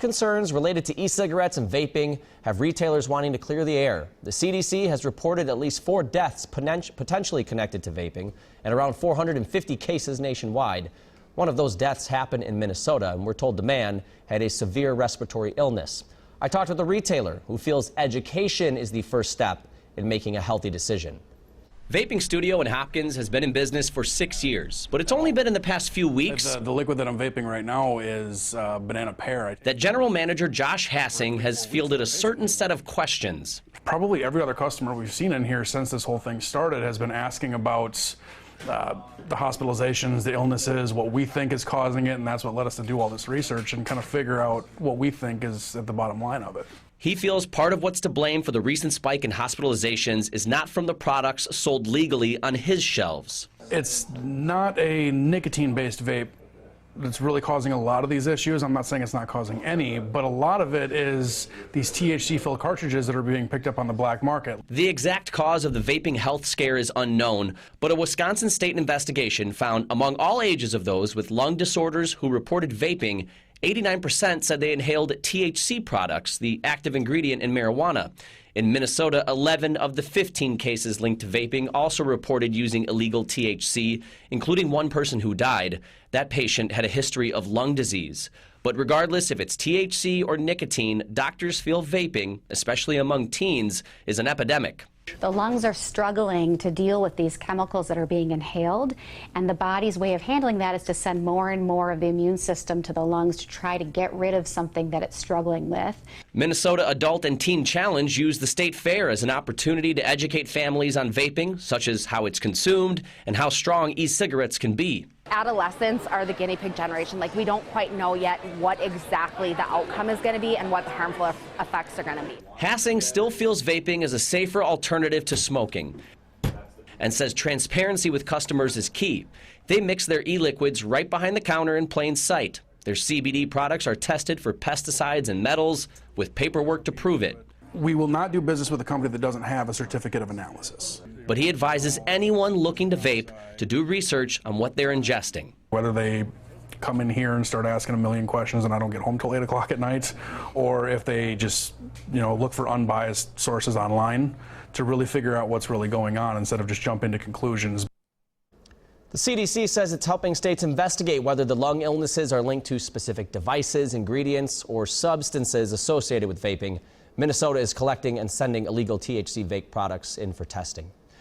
Health concerns related to e-cigarettes and vaping have retailers wanting to clear the air. The CDC has reported at least 4 deaths potentially connected to vaping and around 450 cases nationwide. One of those deaths happened in Minnesota, and we're told the man had a severe respiratory illness. I talked with a retailer who feels education is the first step in making a healthy decision. Vaping Studio in Hopkins has been in business for 6 years, but it's only been in the past few weeks. The liquid that I'm vaping right now is banana pear. That general manager Josh Hassing has fielded a certain set of questions. Probably every other customer we've seen in here since this whole thing started has been asking about the hospitalizations, the illnesses, what we think is causing it, and that's what led us to do all this research and kind of figure out what we think is at the bottom line of it. He feels part of what's to blame for the recent spike in hospitalizations is not from the products sold legally on his shelves. It's not a nicotine-based vape that's really causing a lot of these issues. I'm not saying it's not causing any, but a lot of it is these THC-filled cartridges that are being picked up on the black market. The exact cause of the vaping health scare is unknown, but a Wisconsin state investigation found among all ages of those with lung disorders who reported vaping, 89% said they inhaled THC products, the active ingredient in marijuana. In Minnesota, 11 of the 15 cases linked to vaping also reported using illegal THC, including one person who died. That patient had a history of lung disease. But regardless if it's THC or nicotine, doctors feel vaping, especially among teens, is an epidemic. The lungs are struggling to deal with these chemicals that are being inhaled, and the body's way of handling that is to send more and more of the immune system to the lungs to try to get rid of something that it's struggling with. Minnesota Adult and Teen Challenge used the state fair as an opportunity to educate families on vaping, such as how it's consumed and how strong e-cigarettes can be. Adolescents are the guinea pig generation. Like, we don't quite know yet what exactly the outcome is going to be and what the harmful effects are going to be. Hassing still feels vaping is a safer alternative to smoking and says transparency with customers is key. They mix their e-liquids right behind the counter in plain sight. Their CBD products are tested for pesticides and metals with paperwork to prove it. We will not do business with a company that doesn't have a certificate of analysis. But he advises anyone looking to vape to do research on what they're ingesting. Whether they come in here and start asking a million questions and I don't get home till 8 o'clock at night, or if they just, look for unbiased sources online to really figure out what's really going on instead of just jump into conclusions. The CDC says it's helping states investigate whether the lung illnesses are linked to specific devices, ingredients, or substances associated with vaping. Minnesota is collecting and sending illegal THC vape products in for testing.